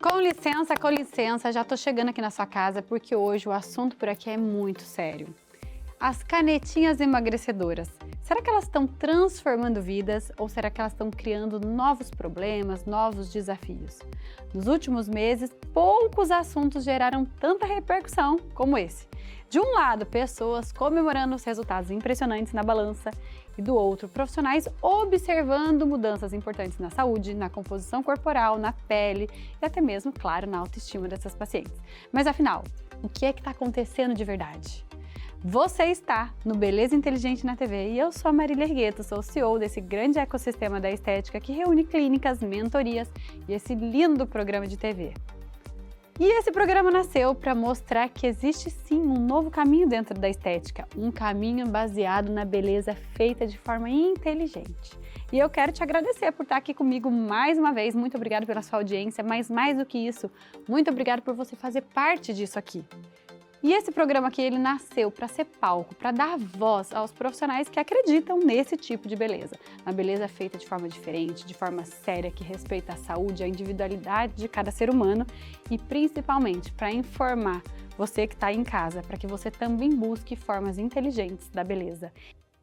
Com licença, já tô chegando aqui na sua casa porque hoje o assunto por aqui é muito sério. As canetinhas emagrecedoras, será que elas estão transformando vidas ou será que elas estão criando novos problemas, novos desafios? Nos últimos meses, poucos assuntos geraram tanta repercussão como esse. De um lado, pessoas comemorando os resultados impressionantes na balança e do outro, profissionais observando mudanças importantes na saúde, na composição corporal, na pele e até mesmo, claro, na autoestima dessas pacientes. Mas afinal, o que é que está acontecendo de verdade? Você está no Beleza Inteligente na TV e eu sou a Marília Ergueto, sou CEO desse grande ecossistema da estética que reúne clínicas, mentorias e esse lindo programa de TV. E esse programa nasceu para mostrar que existe sim um novo caminho dentro da estética, um caminho baseado na beleza feita de forma inteligente. E eu quero te agradecer por estar aqui comigo mais uma vez, muito obrigada pela sua audiência, mas mais do que isso, muito obrigada por você fazer parte disso aqui. E esse programa aqui, ele nasceu para ser palco, para dar voz aos profissionais que acreditam nesse tipo de beleza. Uma beleza feita de forma diferente, de forma séria, que respeita a saúde, a individualidade de cada ser humano e principalmente para informar você que está em casa, para que você também busque formas inteligentes da beleza.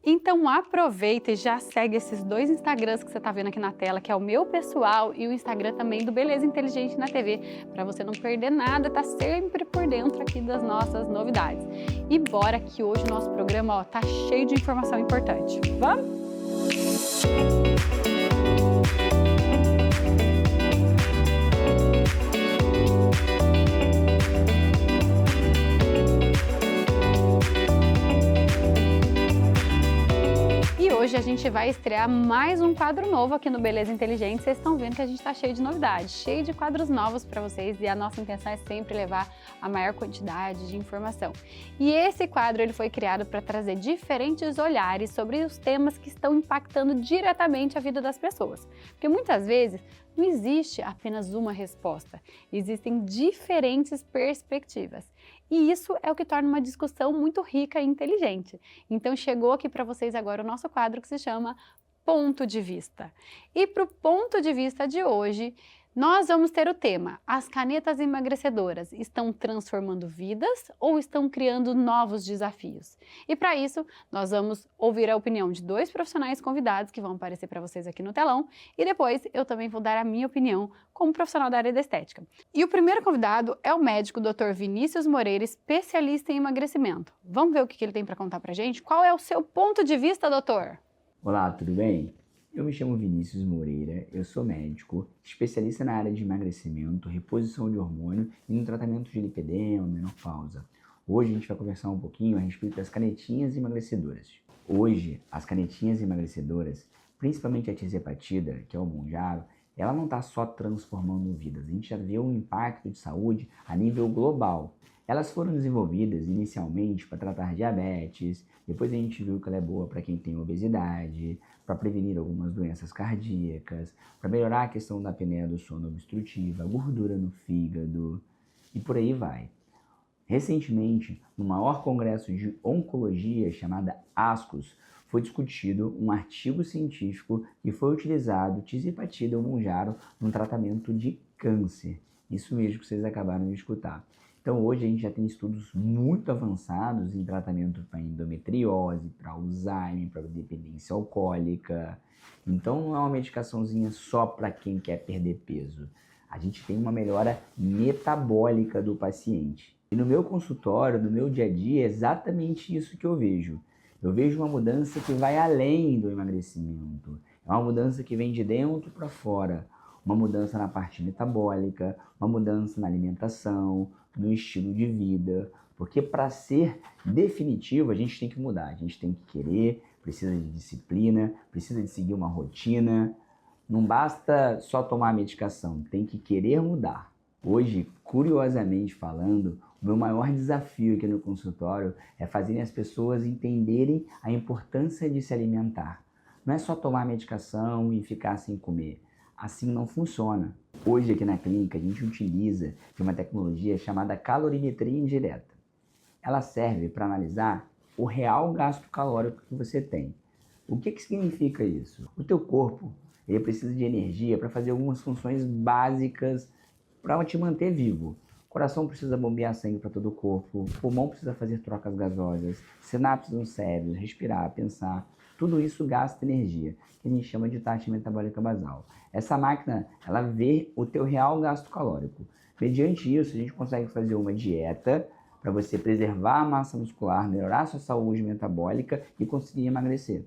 Então aproveita e já segue esses dois Instagrams que você está vendo aqui na tela, que é o meu pessoal e o Instagram também do Beleza Inteligente na TV, para você não perder nada, tá sempre por dentro aqui das nossas novidades. E bora que hoje o nosso programa tá cheio de informação importante. Vamos? Hoje a gente vai estrear mais um quadro novo aqui no Beleza Inteligente. Vocês estão vendo que a gente está cheio de novidades, cheio de quadros novos para vocês e a nossa intenção é sempre levar a maior quantidade de informação. E esse quadro ele foi criado para trazer diferentes olhares sobre os temas que estão impactando diretamente a vida das pessoas. Porque muitas vezes não existe apenas uma resposta, existem diferentes perspectivas. E isso é o que torna uma discussão muito rica e inteligente. Então chegou aqui para vocês agora o nosso quadro que se chama Ponto de Vista. E para o ponto de vista de hoje, nós vamos ter o tema: as canetas emagrecedoras estão transformando vidas ou estão criando novos desafios? E para isso, nós vamos ouvir a opinião de dois profissionais convidados que vão aparecer para vocês aqui no telão e depois eu também vou dar a minha opinião como profissional da área da estética. E o primeiro convidado é o médico Dr. Vinícius Moreira, especialista em emagrecimento. Vamos ver o que ele tem para contar para a gente? Qual é o seu ponto de vista, doutor? Olá, tudo bem? Eu me chamo Vinícius Moreira, eu sou médico, especialista na área de emagrecimento, reposição de hormônio e no tratamento de lipedema, menopausa. Hoje a gente vai conversar um pouquinho a respeito das canetinhas emagrecedoras. Hoje, as canetinhas emagrecedoras, principalmente a tirzepatida, que é o Mounjaro, ela não está só transformando vidas, a gente já vê um impacto de saúde a nível global. Elas foram desenvolvidas inicialmente para tratar diabetes, depois a gente viu que ela é boa para quem tem obesidade, para prevenir algumas doenças cardíacas, para melhorar a questão da apneia do sono obstrutiva, gordura no fígado e por aí vai. Recentemente, no maior congresso de oncologia chamada ASCOS, foi discutido um artigo científico que foi utilizado tirzepatida ou Mounjaro no tratamento de câncer. Isso mesmo que vocês acabaram de escutar. Então hoje a gente já tem estudos muito avançados em tratamento para endometriose, para Alzheimer, para dependência alcoólica. Então não é uma medicaçãozinha só para quem quer perder peso. A gente tem uma melhora metabólica do paciente. E no meu consultório, no meu dia a dia, é exatamente isso que eu vejo. Eu vejo uma mudança que vai além do emagrecimento. É uma mudança que vem de dentro para fora. Uma mudança na parte metabólica, uma mudança na alimentação, no estilo de vida, porque para ser definitivo a gente tem que mudar, a gente tem que querer, precisa de disciplina, precisa de seguir uma rotina, não basta só tomar a medicação, tem que querer mudar. Hoje, curiosamente falando, o meu maior desafio aqui no consultório é fazer as pessoas entenderem a importância de se alimentar. Não é só tomar a medicação e ficar sem comer. Assim não funciona. Hoje aqui na clínica a gente utiliza de uma tecnologia chamada calorimetria indireta. Ela serve para analisar o real gasto calórico que você tem. O que significa isso? O teu corpo ele precisa de energia para fazer algumas funções básicas para te manter vivo. O coração precisa bombear sangue para todo o corpo, o pulmão precisa fazer trocas gasosas, sinapses no cérebro, respirar, pensar. Tudo isso gasta energia, que a gente chama de taxa metabólica basal. Essa máquina, ela vê o teu real gasto calórico. Mediante isso, a gente consegue fazer uma dieta para você preservar a massa muscular, melhorar a sua saúde metabólica e conseguir emagrecer.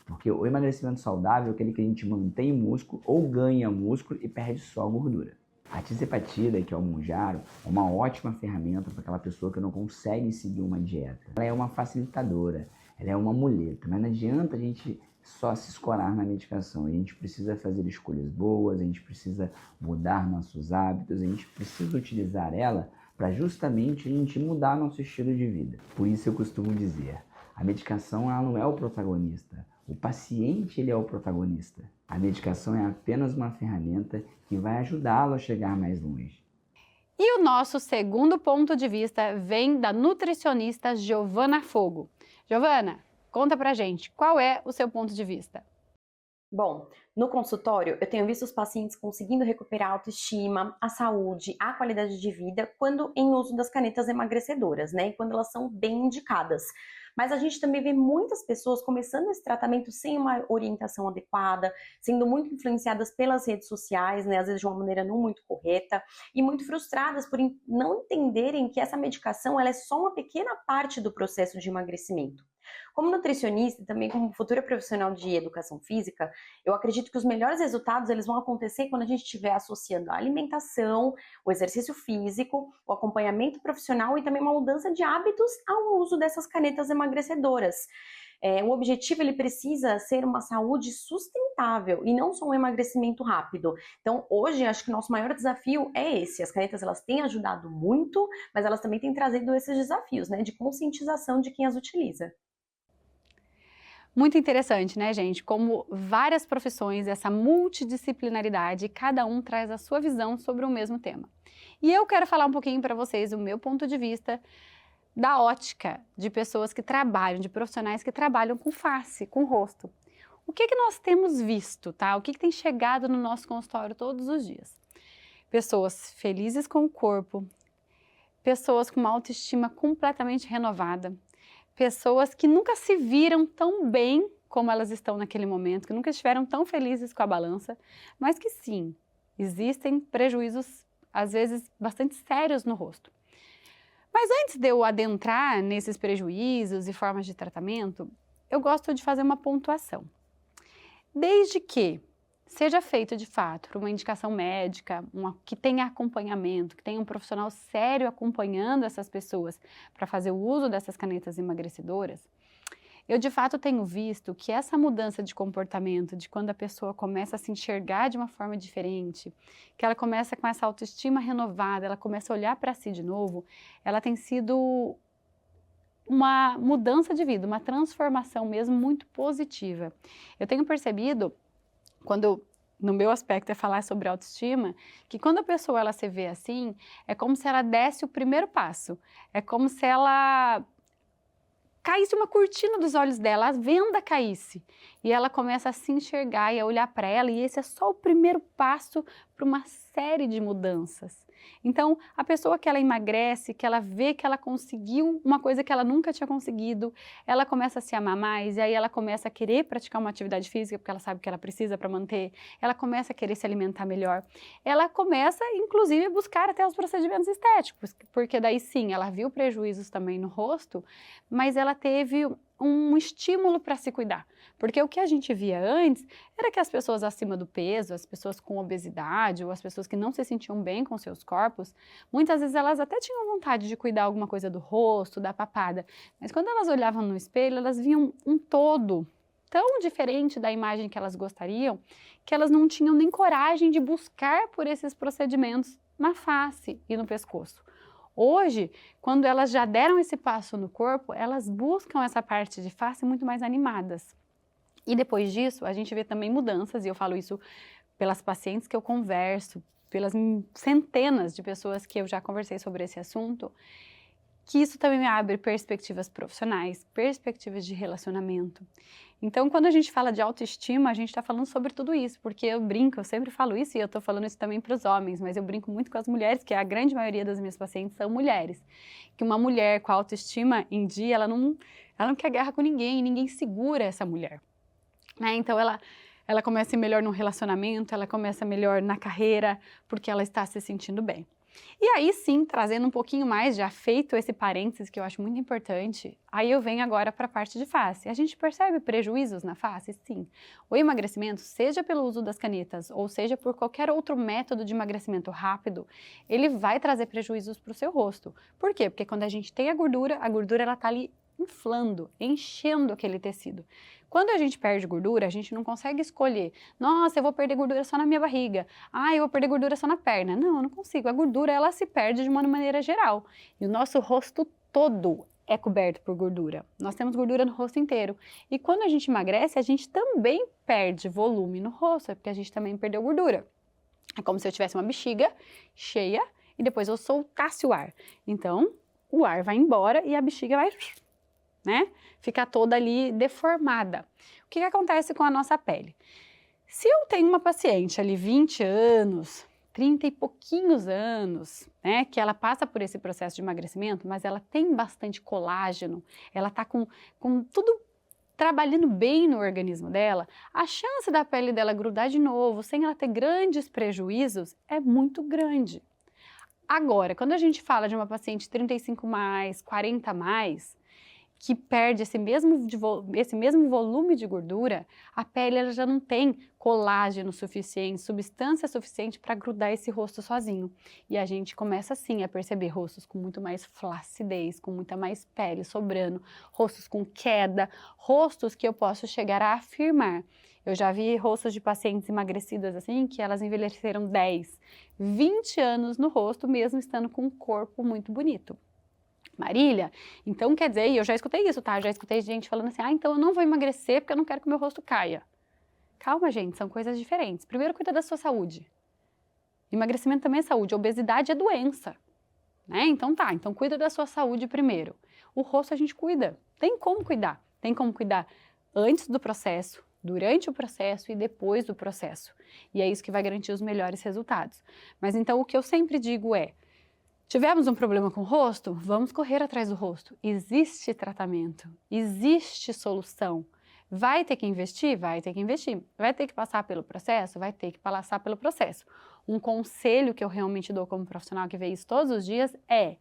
Porque o emagrecimento saudável é aquele que a gente mantém músculo ou ganha músculo e perde só a gordura. A tisepatida, que é o Mounjaro, é uma ótima ferramenta para aquela pessoa que não consegue seguir uma dieta. Ela é uma facilitadora, ela é uma muleta, mas não adianta a gente só se escorar na medicação. A gente precisa fazer escolhas boas, a gente precisa mudar nossos hábitos, a gente precisa utilizar ela para justamente a gente mudar nosso estilo de vida. Por isso eu costumo dizer, a medicação ela não é o protagonista, o paciente ele é o protagonista. A medicação é apenas uma ferramenta que vai ajudá-lo a chegar mais longe. E o nosso segundo ponto de vista vem da nutricionista Giovana Fogo. Giovana, conta pra gente, qual é o seu ponto de vista? Bom, no consultório eu tenho visto os pacientes conseguindo recuperar a autoestima, a saúde, a qualidade de vida quando em uso das canetas emagrecedoras, né? E quando elas são bem indicadas. Mas a gente também vê muitas pessoas começando esse tratamento sem uma orientação adequada, sendo muito influenciadas pelas redes sociais, né? Às vezes de uma maneira não muito correta, e muito frustradas por não entenderem que essa medicação ela é só uma pequena parte do processo de emagrecimento. Como nutricionista e também como futura profissional de educação física, eu acredito que os melhores resultados eles vão acontecer quando a gente estiver associando a alimentação, o exercício físico, o acompanhamento profissional e também uma mudança de hábitos ao uso dessas canetas emagrecedoras. O objetivo ele precisa ser uma saúde sustentável e não só um emagrecimento rápido. Então, hoje, acho que o nosso maior desafio é esse. As canetas elas têm ajudado muito, mas elas também têm trazido esses desafios, né, de conscientização de quem as utiliza. Muito interessante, né, gente? Como várias profissões, essa multidisciplinaridade, cada um traz a sua visão sobre o mesmo tema. E eu quero falar um pouquinho para vocês o meu ponto de vista da ótica de pessoas que trabalham, de profissionais que trabalham com face, com rosto. O que nós temos visto, tá? O que tem chegado no nosso consultório todos os dias? Pessoas felizes com o corpo, pessoas com uma autoestima completamente renovada, pessoas que nunca se viram tão bem como elas estão naquele momento, que nunca estiveram tão felizes com a balança, mas que sim, existem prejuízos, às vezes, bastante sérios no rosto. Mas antes de eu adentrar nesses prejuízos e formas de tratamento, eu gosto de fazer uma pontuação. Desde que seja feito de fato por uma indicação médica, que tenha acompanhamento, que tenha um profissional sério acompanhando essas pessoas para fazer o uso dessas canetas emagrecedoras, eu de fato tenho visto que essa mudança de comportamento, de quando a pessoa começa a se enxergar de uma forma diferente, que ela começa com essa autoestima renovada, ela começa a olhar para si de novo, ela tem sido uma mudança de vida, uma transformação mesmo muito positiva. Eu tenho percebido no meu aspecto é falar sobre autoestima, que quando a pessoa ela se vê assim, é como se ela desse o primeiro passo, é como se ela caísse uma cortina dos olhos dela, a venda caísse, e ela começa a se enxergar e a olhar para ela, e esse é só o primeiro passo para uma série de mudanças. Então, a pessoa que ela emagrece, que ela vê que ela conseguiu uma coisa que ela nunca tinha conseguido, ela começa a se amar mais, e aí ela começa a querer praticar uma atividade física, porque ela sabe que ela precisa para manter, ela começa a querer se alimentar melhor, ela começa, inclusive, a buscar até os procedimentos estéticos, porque daí sim, ela viu prejuízos também no rosto, mas ela teve um estímulo para se cuidar, porque o que a gente via antes era que as pessoas acima do peso, as pessoas com obesidade ou as pessoas que não se sentiam bem com seus corpos, muitas vezes elas até tinham vontade de cuidar alguma coisa do rosto, da papada, mas quando elas olhavam no espelho, elas viam um todo tão diferente da imagem que elas gostariam, que elas não tinham nem coragem de buscar por esses procedimentos na face e no pescoço. Hoje, quando elas já deram esse passo no corpo, elas buscam essa parte de face muito mais animadas. E depois disso, a gente vê também mudanças, e eu falo isso pelas pacientes que eu converso, pelas centenas de pessoas que eu já conversei sobre esse assunto, que isso também me abre perspectivas profissionais, perspectivas de relacionamento. Então, quando a gente fala de autoestima, a gente está falando sobre tudo isso, porque eu brinco, eu sempre falo isso e eu estou falando isso também para os homens, mas eu brinco muito com as mulheres, que a grande maioria das minhas pacientes são mulheres. Que uma mulher com autoestima em dia, ela não quer guerra com ninguém, ninguém segura essa mulher. Né? Então, ela começa melhor no relacionamento, ela começa melhor na carreira, porque ela está se sentindo bem. E aí sim, trazendo um pouquinho mais, já feito esse parênteses que eu acho muito importante, aí eu venho agora para a parte de face. A gente percebe prejuízos na face? Sim. O emagrecimento, seja pelo uso das canetas ou seja por qualquer outro método de emagrecimento rápido, ele vai trazer prejuízos para o seu rosto. Por quê? Porque quando a gente tem a gordura ela está ali inflando, enchendo aquele tecido. Quando a gente perde gordura, a gente não consegue escolher, nossa, eu vou perder gordura só na minha barriga, eu vou perder gordura só na perna. Não, eu não consigo. A gordura, ela se perde de uma maneira geral. E o nosso rosto todo é coberto por gordura. Nós temos gordura no rosto inteiro. E quando a gente emagrece, a gente também perde volume no rosto, porque a gente também perdeu gordura. É como se eu tivesse uma bexiga cheia e depois eu soltasse o ar. Então, o ar vai embora e a bexiga vai... né? Fica toda ali deformada. O que acontece com a nossa pele? Se eu tenho uma paciente ali 20 anos, 30 e pouquinhos anos, né, que ela passa por esse processo de emagrecimento, mas ela tem bastante colágeno, ela tá com tudo trabalhando bem no organismo dela, a chance da pele dela grudar de novo, sem ela ter grandes prejuízos, é muito grande. Agora, quando a gente fala de uma paciente 35 mais, 40 mais, que perde esse mesmo volume de gordura, a pele ela já não tem colágeno suficiente, substância suficiente para grudar esse rosto sozinho. E a gente começa assim a perceber rostos com muito mais flacidez, com muita mais pele sobrando, rostos com queda, rostos que eu posso chegar a afirmar. Eu já vi rostos de pacientes emagrecidas assim, que elas envelheceram 10, 20 anos no rosto, mesmo estando com um corpo muito bonito. Marília, então quer dizer, e eu já escutei isso, tá? Já escutei gente falando assim, então eu não vou emagrecer porque eu não quero que o meu rosto caia. Calma, gente, são coisas diferentes. Primeiro, cuida da sua saúde. Emagrecimento também é saúde, obesidade é doença, né? Então então cuida da sua saúde primeiro. O rosto a gente cuida, tem como cuidar antes do processo, durante o processo e depois do processo. E é isso que vai garantir os melhores resultados. Mas então o que eu sempre digo é, tivemos um problema com o rosto? Vamos correr atrás do rosto. Existe tratamento, existe solução. Vai ter que investir? Vai ter que investir. Vai ter que passar pelo processo? Vai ter que passar pelo processo. Um conselho que eu realmente dou como profissional que vê isso todos os dias é,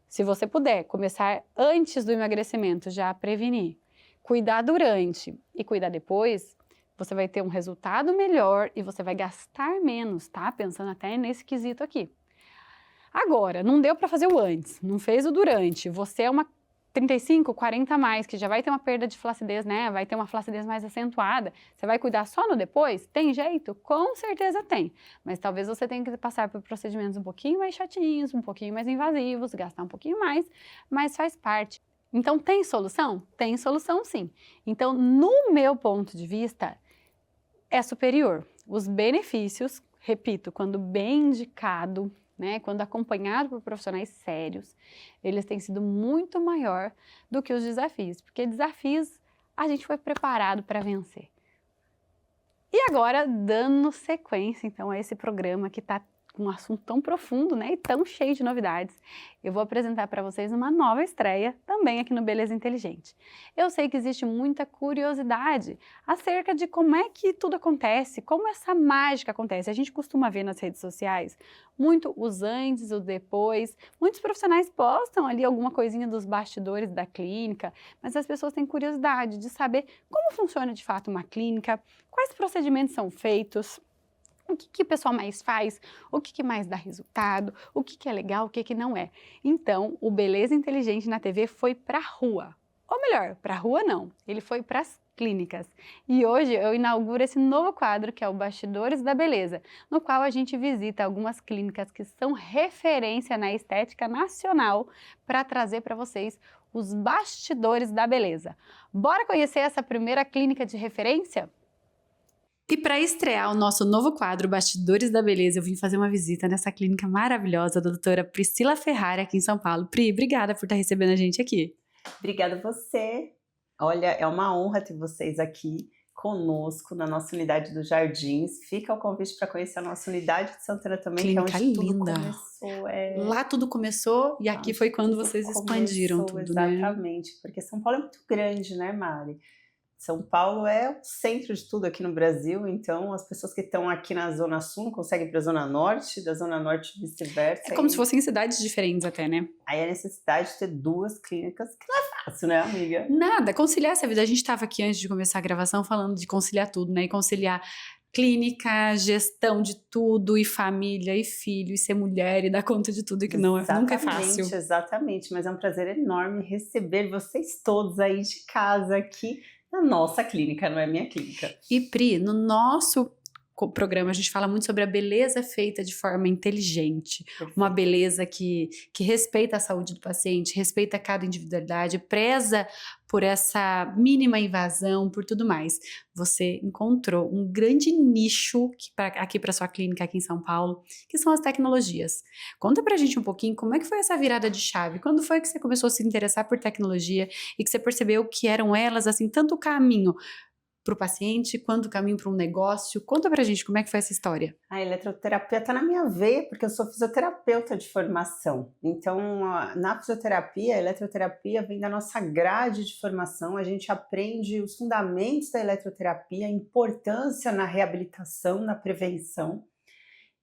se você puder começar antes do emagrecimento, já prevenir, cuidar durante e cuidar depois, você vai ter um resultado melhor e você vai gastar menos, tá? Pensando até nesse quesito aqui. Agora, não deu para fazer o antes, não fez o durante, você é uma 35, 40 a mais, que já vai ter uma perda de flacidez, né? Vai ter uma flacidez mais acentuada. Você vai cuidar só no depois? Tem jeito? Com certeza tem. Mas talvez você tenha que passar por procedimentos um pouquinho mais chatinhos, um pouquinho mais invasivos, gastar um pouquinho mais, mas faz parte. Então, tem solução? Tem solução sim. Então, no meu ponto de vista, é superior. Os benefícios, repito, quando bem indicado, né, quando acompanhado por profissionais sérios, eles têm sido muito maior do que os desafios, porque desafios a gente foi preparado para vencer. E agora, dando sequência, então, a esse programa que está com um assunto tão profundo, né, e tão cheio de novidades, eu vou apresentar para vocês uma nova estreia também aqui no Beleza Inteligente. Eu sei que existe muita curiosidade acerca de como é que tudo acontece, como essa mágica acontece. A gente costuma ver nas redes sociais muito os antes, os depois, muitos profissionais postam ali alguma coisinha dos bastidores da clínica, mas as pessoas têm curiosidade de saber como funciona de fato uma clínica, quais procedimentos são feitos, o que o pessoal mais faz, o que mais dá resultado, o que é legal, o que não é. Então, o Beleza Inteligente na TV foi para a rua. Ou melhor, para a rua não, ele foi para as clínicas. E hoje eu inauguro esse novo quadro que é o Bastidores da Beleza, no qual a gente visita algumas clínicas que são referência na estética nacional para trazer para vocês os bastidores da beleza. Bora conhecer essa primeira clínica de referência? E para estrear o nosso novo quadro Bastidores da Beleza, eu vim fazer uma visita nessa clínica maravilhosa da doutora Priscila Ferrari aqui em São Paulo. Pri, obrigada por estar recebendo a gente aqui. Obrigada a você. Olha, é uma honra ter vocês aqui conosco na nossa unidade dos Jardins. Fica o convite para conhecer a nossa unidade de Santana também, Clínica que é onde tudo linda. começou. Lá tudo começou e aqui foi quando Tudo vocês expandiram começou, tudo, né? Exatamente, porque São Paulo é muito grande, né, Mari? São Paulo é o centro de tudo aqui no Brasil, então as pessoas que estão aqui na Zona Sul não conseguem ir para a Zona Norte, da Zona Norte vice-versa. É como se fossem cidades diferentes até, né? Aí a necessidade de ter 2 clínicas, que não é fácil, né, amiga? Nada, conciliar essa vida. A gente estava aqui antes de começar a gravação falando de conciliar tudo, né? E conciliar clínica, gestão de tudo, e família, e filho, e ser mulher, e dar conta de tudo, e que não é, nunca é fácil. Exatamente, mas é um prazer enorme receber vocês todos aí de casa aqui na nossa clínica, não é minha clínica. E Pri, no nosso programa a gente fala muito sobre a beleza feita de forma inteligente, uma beleza que respeita a saúde do paciente, respeita cada individualidade, preza por essa mínima invasão, por tudo mais. Você encontrou um grande nicho aqui para sua clínica aqui em São Paulo, que são as tecnologias. Conta pra gente um pouquinho como é que foi essa virada de chave, quando foi que você começou a se interessar por tecnologia e que você percebeu que eram elas, assim, tanto o caminho para o paciente, quanto o caminho para um negócio. Conta pra gente como é que foi essa história. A eletroterapia está na minha veia, porque eu sou fisioterapeuta de formação. Então, na fisioterapia, a eletroterapia vem da nossa grade de formação. A gente aprende os fundamentos da eletroterapia, a importância na reabilitação, na prevenção.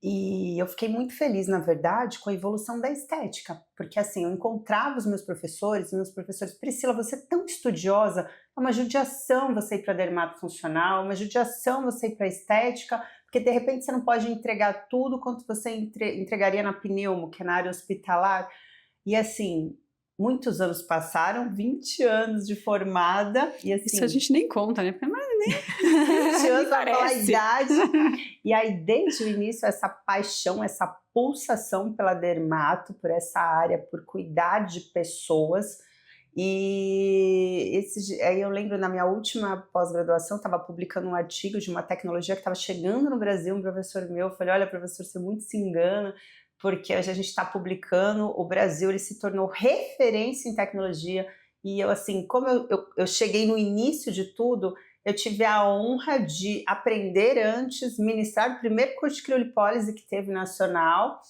E eu fiquei muito feliz, na verdade, com a evolução da estética, porque assim, eu encontrava os meus professores, Priscila, você é tão estudiosa, é uma judiação você ir para dermatofuncional, é uma judiação você ir para estética, porque de repente você não pode entregar tudo quanto você entregaria na pneumo, que é na área hospitalar. E assim, muitos anos passaram, 20 anos de formada, e assim... Isso a gente nem conta, né? Mas nem... 20 anos a idade. E aí, desde o início, essa paixão, essa pulsação pela dermato, por essa área, por cuidar de pessoas. E aí eu lembro, na minha última pós-graduação, estava publicando um artigo de uma tecnologia que estava chegando no Brasil, um professor meu, eu falei, olha, professor, você muito se engana, porque hoje a gente está publicando, o Brasil ele se tornou referência em tecnologia, e eu assim, como eu cheguei no início de tudo, eu tive a honra de aprender antes, ministrar o primeiro curso de criolipólise que teve nacional,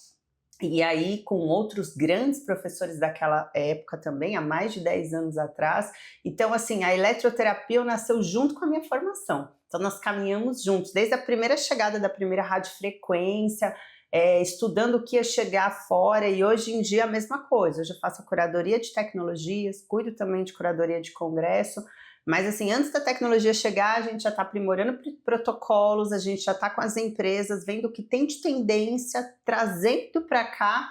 e aí com outros grandes professores daquela época também, há mais de 10 anos atrás. Então assim, a eletroterapia nasceu junto com a minha formação, então nós caminhamos juntos, desde a primeira chegada da primeira radiofrequência, estudando o que ia chegar fora, e hoje em dia a mesma coisa. Hoje eu faço a curadoria de tecnologias, cuido também de curadoria de congresso, mas assim, antes da tecnologia chegar, a gente já está aprimorando protocolos, a gente já está com as empresas, vendo o que tem de tendência, trazendo para cá,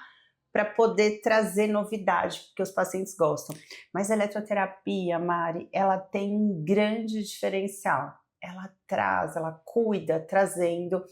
para poder trazer novidade, porque os pacientes gostam. Mas a eletroterapia, Mari, ela tem um grande diferencial. Ela traz, ela cuida, trazendo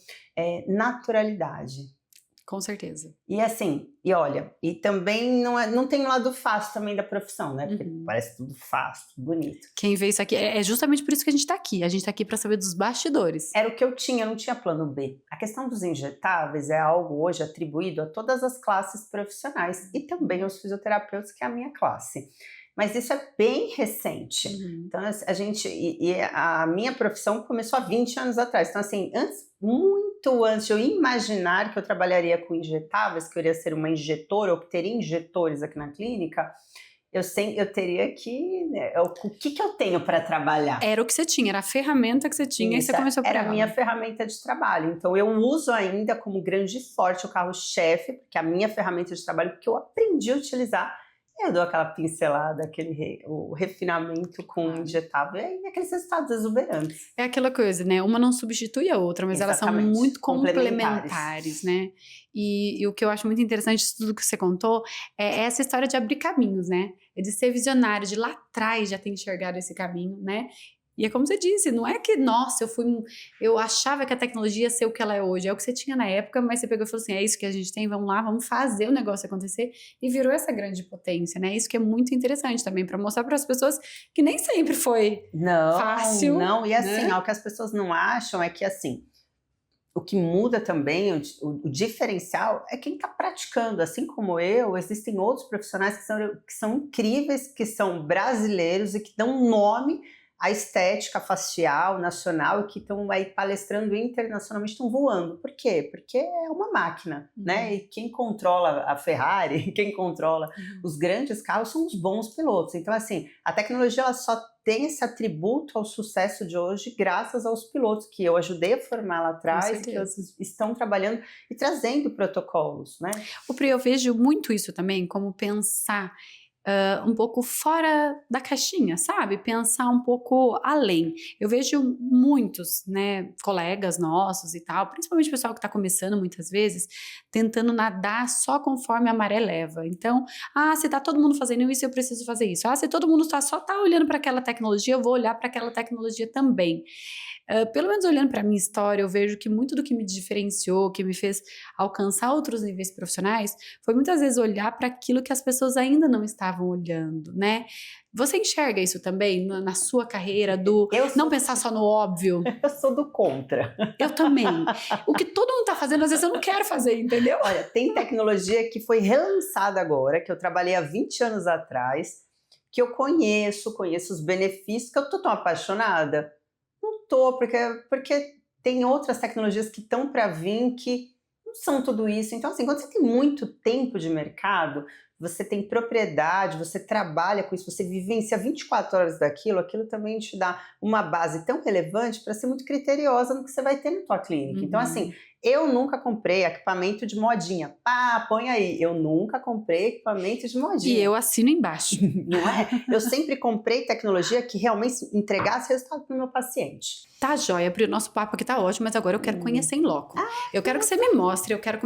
naturalidade. Com certeza. E assim, e olha, e também não tem um lado fácil também da profissão, né? Porque parece tudo fácil, tudo bonito. Quem vê isso aqui, é justamente por isso que a gente tá aqui. A gente tá aqui para saber dos bastidores. Era o que eu não tinha plano B. A questão dos injetáveis é algo hoje atribuído a todas as classes profissionais e também aos fisioterapeutas, que é a minha classe. Mas isso é bem recente. Então a minha profissão começou há 20 anos atrás. Então assim, muito antes de eu imaginar que eu trabalharia com injetáveis, que eu iria ser uma injetora ou que teria injetores aqui na clínica, eu teria que... o que eu tenho para trabalhar? Era o que você tinha, era a ferramenta que você tinha. Isso, e você começou a era a minha ferramenta de trabalho. Então eu uso ainda como grande forte o carro-chefe, porque é a minha ferramenta de trabalho, porque eu aprendi a utilizar. Eu dou aquela pincelada, o refinamento com injetável, e aqueles resultados exuberantes. É aquela coisa, né? Uma não substitui a outra, mas elas são muito complementares, né? E o que eu acho muito interessante de tudo que você contou é essa história de abrir caminhos, né? É de ser visionário, de lá atrás já ter enxergado esse caminho, né? E é como você disse, não é que, nossa, eu achava que a tecnologia ia ser o que ela é hoje, é o que você tinha na época, mas você pegou e falou assim, é isso que a gente tem, vamos lá, vamos fazer o negócio acontecer, e virou essa grande potência, né? Isso que é muito interessante também, para mostrar para as pessoas que nem sempre foi fácil. Não, e assim, né? o que as pessoas não acham é que assim, o que muda também, o diferencial é quem está praticando. Assim como eu, existem outros profissionais que são incríveis, que são brasileiros e que dão nome à estética facial nacional e que estão aí palestrando internacionalmente, estão voando. Por quê? Porque é uma máquina, né? E quem controla a Ferrari, quem controla os grandes carros são os bons pilotos. Então, assim, a tecnologia ela só tem esse atributo ao sucesso de hoje graças aos pilotos que eu ajudei a formar lá atrás, que eles estão trabalhando e trazendo protocolos, né? O Pri, eu vejo muito isso também, como pensar um pouco fora da caixinha, sabe? Pensar um pouco além. Eu vejo muitos, né, colegas nossos e tal, principalmente o pessoal que está começando muitas vezes, tentando nadar só conforme a maré leva. Então, se tá todo mundo fazendo isso, eu preciso fazer isso. Se todo mundo só tá olhando para aquela tecnologia, eu vou olhar para aquela tecnologia também. Pelo menos olhando para a minha história, eu vejo que muito do que me diferenciou, que me fez alcançar outros níveis profissionais, foi muitas vezes olhar para aquilo que as pessoas ainda não estavam olhando, né? Você enxerga isso também na sua carreira, não pensar só no óbvio? Eu sou do contra. Eu também. O que todo mundo tá fazendo, às vezes eu não quero fazer, entendeu? Olha, tem tecnologia que foi relançada agora, que eu trabalhei há 20 anos atrás, que eu conheço os benefícios, que eu tô tão apaixonada. Não tô, porque tem outras tecnologias que estão para vir que não são tudo isso. Então, assim, quando você tem muito tempo de mercado, você tem propriedade, você trabalha com isso, você vivencia 24 horas daquilo, aquilo também te dá uma base tão relevante para ser muito criteriosa no que você vai ter na tua clínica. Então, assim, eu nunca comprei equipamento de modinha. Põe aí. Eu nunca comprei equipamento de modinha. E eu assino embaixo. Não é? Eu sempre comprei tecnologia que realmente entregasse resultado para o meu paciente. Tá joia, Pri, o nosso papo aqui tá ótimo, mas agora eu quero conhecer em loco. Eu quero que você me mostre, eu quero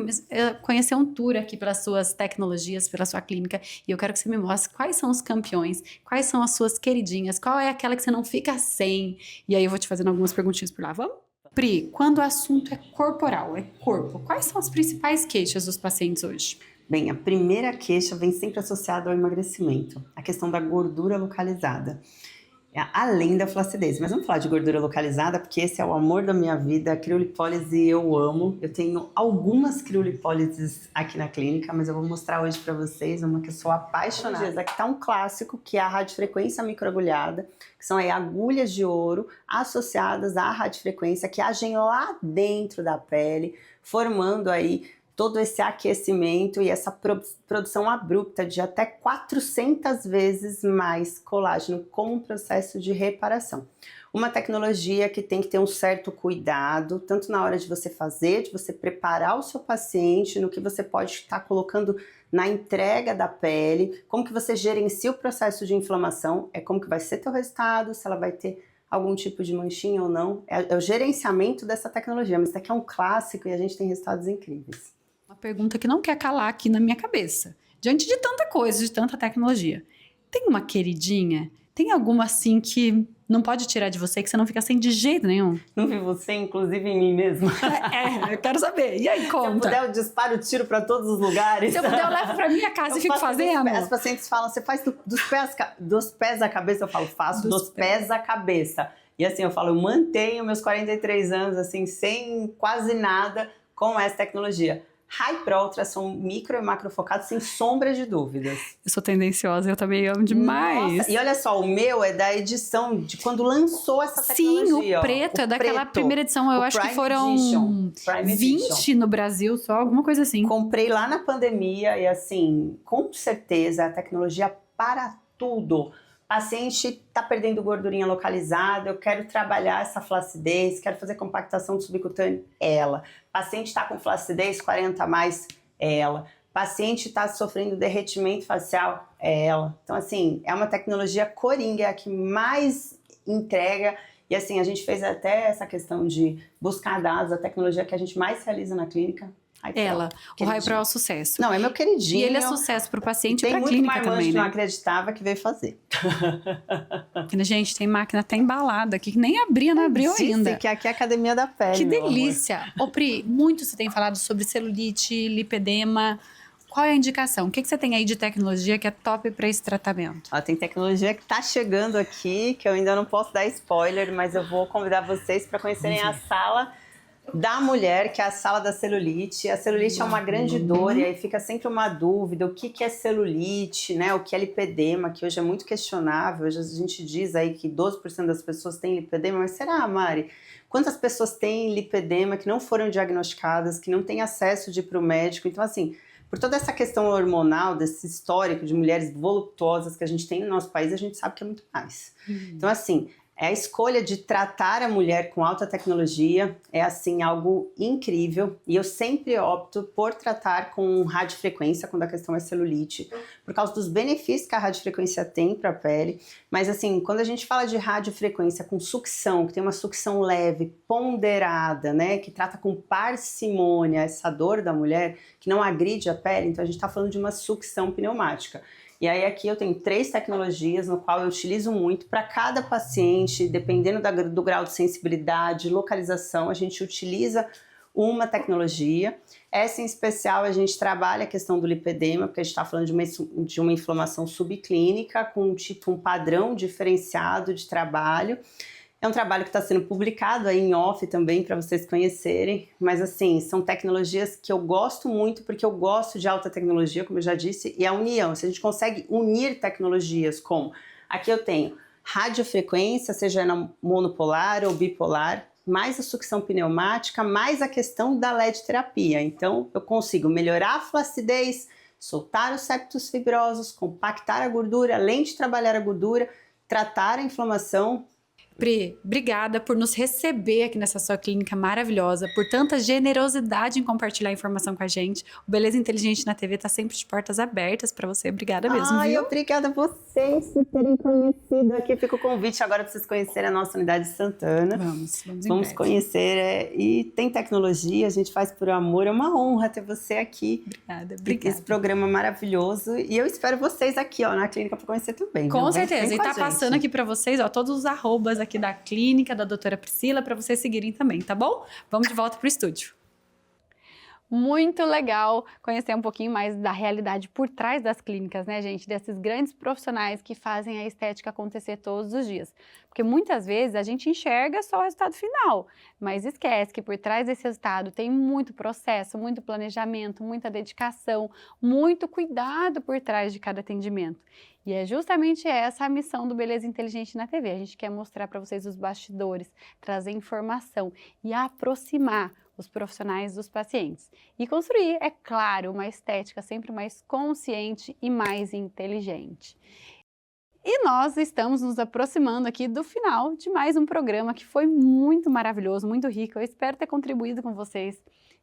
conhecer um tour aqui pelas suas tecnologias, pela sua clínica, e eu quero que você me mostre quais são os campeões, quais são as suas queridinhas, qual é aquela que você não fica sem. E aí eu vou te fazendo algumas perguntinhas por lá, vamos? Pri, quando o assunto é corporal, é corpo, quais são as principais queixas dos pacientes hoje? Bem, a primeira queixa vem sempre associada ao emagrecimento, a questão da gordura localizada. Além da flacidez, mas vamos falar de gordura localizada, porque esse é o amor da minha vida, a criolipólise eu amo. Eu tenho algumas criolipólises aqui na clínica, mas eu vou mostrar hoje para vocês uma que eu sou apaixonada. Aqui tá um clássico, que é a radiofrequência microagulhada, que são aí agulhas de ouro associadas à radiofrequência, que agem lá dentro da pele, formando aí todo esse aquecimento e essa produção abrupta de até 400 vezes mais colágeno com um processo de reparação. Uma tecnologia que tem que ter um certo cuidado, tanto na hora de você fazer, de você preparar o seu paciente, no que você pode estar colocando na entrega da pele, como que você gerencia o processo de inflamação, é como que vai ser teu resultado, se ela vai ter algum tipo de manchinha ou não, é o gerenciamento dessa tecnologia, mas isso aqui é um clássico e a gente tem resultados incríveis. Uma pergunta que não quer calar aqui na minha cabeça. Diante de tanta coisa, de tanta tecnologia, tem uma queridinha? Tem alguma assim que não pode tirar de você, que você não fica sem de jeito nenhum? Não vi você, inclusive em mim mesma. Eu quero saber. E aí, conta? Se eu puder, eu disparo o tiro para todos os lugares. Se eu puder, eu levo pra minha casa e fico fazendo. As pacientes falam, você faz dos pés à cabeça? Eu falo, faço dos pés à cabeça. E assim, eu falo, eu mantenho meus 43 anos, assim, sem quase nada com essa tecnologia. Hypro ultrassom micro e macro focado, sem sombra de dúvidas. Eu sou tendenciosa, eu também amo demais. Nossa, e olha só, o meu é da edição de quando lançou essa tecnologia. Sim, o preto é daquela primeira edição. Eu acho que foram 20 no Brasil só, alguma coisa assim. Comprei lá na pandemia e assim, com certeza a tecnologia para tudo. Paciente está perdendo gordurinha localizada, eu quero trabalhar essa flacidez, quero fazer compactação do subcutâneo, ela. Paciente está com flacidez 40 a mais, ela. Paciente está sofrendo derretimento facial, ela. Então, assim, é uma tecnologia coringa, é a que mais entrega. E assim, a gente fez até essa questão de buscar dados, a tecnologia que a gente mais realiza na clínica Ela, o Hypro é o sucesso. Não, é meu queridinho. E ele é sucesso para o paciente e para a clínica clínica também, também, que né? não acreditava que veio fazer. Gente, tem máquina até embalada aqui, que nem abria, não abriu ainda. Que aqui é a academia da pele, Que meu delícia! Ô Pri, muito você tem falado sobre celulite, lipedema. Qual é a indicação? O que você tem aí de tecnologia que é top para esse tratamento? Ó, tem tecnologia que está chegando aqui, que eu ainda não posso dar spoiler, mas eu vou convidar vocês para conhecerem a sala da mulher, que é a sala da celulite. A celulite é uma grande dor, e aí fica sempre uma dúvida, o que é celulite, né? O que é lipedema, que hoje é muito questionável. Hoje a gente diz aí que 12% das pessoas têm lipedema, mas será, Mari? Quantas pessoas têm lipedema que não foram diagnosticadas, que não têm acesso de ir para o médico? Então, assim, por toda essa questão hormonal, desse histórico de mulheres voluptuosas que a gente tem no nosso país, a gente sabe que é muito mais. Então, assim, a escolha de tratar a mulher com alta tecnologia é, assim, algo incrível. E eu sempre opto por tratar com radiofrequência, quando a questão é celulite, por causa dos benefícios que a radiofrequência tem para a pele. Mas, assim, quando a gente fala de radiofrequência com sucção, que tem uma sucção leve, ponderada, né, que trata com parcimônia essa dor da mulher, que não agride a pele, então a gente está falando de uma sucção pneumática. E aí aqui eu tenho 3 tecnologias no qual eu utilizo muito para cada paciente, dependendo do grau de sensibilidade, localização, a gente utiliza uma tecnologia. Essa em especial a gente trabalha a questão do lipedema, porque a gente está falando de uma inflamação subclínica com um padrão diferenciado de trabalho. É um trabalho que está sendo publicado aí em off também para vocês conhecerem, mas assim, são tecnologias que eu gosto muito porque eu gosto de alta tecnologia, como eu já disse, e a união, se a gente consegue unir tecnologias como, aqui eu tenho radiofrequência, seja ela monopolar ou bipolar, mais a sucção pneumática, mais a questão da LED terapia, então eu consigo melhorar a flacidez, soltar os septos fibrosos, compactar a gordura, além de trabalhar a gordura, tratar a inflamação. Pri, obrigada por nos receber aqui nessa sua clínica maravilhosa, por tanta generosidade em compartilhar informação com a gente. O Beleza Inteligente na TV está sempre de portas abertas para você. Obrigada mesmo, Ai, viu? obrigada a vocês por terem conhecido. Aqui fica o convite agora para vocês conhecerem a nossa unidade de Santana. Vamos conhecer. E tem tecnologia, a gente faz por amor. É uma honra ter você aqui. Obrigada. Esse programa maravilhoso. E eu espero vocês aqui, ó, na clínica para conhecer também. Com certeza. E tá passando aqui para vocês, ó, todos os arrobas aqui da clínica, da doutora Priscila, para vocês seguirem também, tá bom? Vamos de volta pro estúdio. Muito legal conhecer um pouquinho mais da realidade por trás das clínicas, né, gente? Desses grandes profissionais que fazem a estética acontecer todos os dias. Porque muitas vezes a gente enxerga só o resultado final, mas esquece que por trás desse resultado tem muito processo, muito planejamento, muita dedicação, muito cuidado por trás de cada atendimento. E é justamente essa a missão do Beleza Inteligente na TV. A gente quer mostrar para vocês os bastidores, trazer informação e aproximar os profissionais dos pacientes. E construir, é claro, uma estética sempre mais consciente e mais inteligente. E nós estamos nos aproximando aqui do final de mais um programa que foi muito maravilhoso, muito rico. Eu espero ter contribuído com vocês,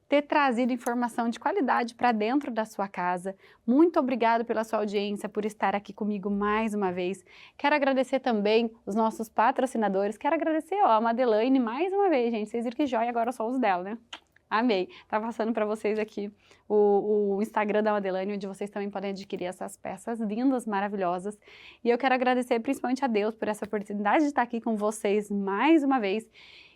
ter trazido informação de qualidade para dentro da sua casa. Muito obrigada pela sua audiência, por estar aqui comigo mais uma vez. Quero agradecer também os nossos patrocinadores. Quero agradecer a Madelaine mais uma vez, gente. Vocês viram que joia, agora eu sou os dela, né? Amei. Tá passando para vocês aqui o Instagram da Madelaine, onde vocês também podem adquirir essas peças lindas, maravilhosas. E eu quero agradecer principalmente a Deus por essa oportunidade de estar aqui com vocês mais uma vez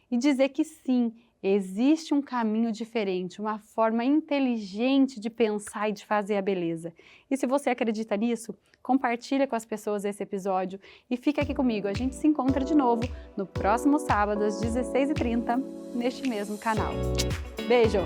e dizer que sim, existe um caminho diferente, uma forma inteligente de pensar e de fazer a beleza. E se você acredita nisso, compartilha com as pessoas esse episódio e fica aqui comigo. A gente se encontra de novo no próximo sábado às 16h30, neste mesmo canal. Beijo!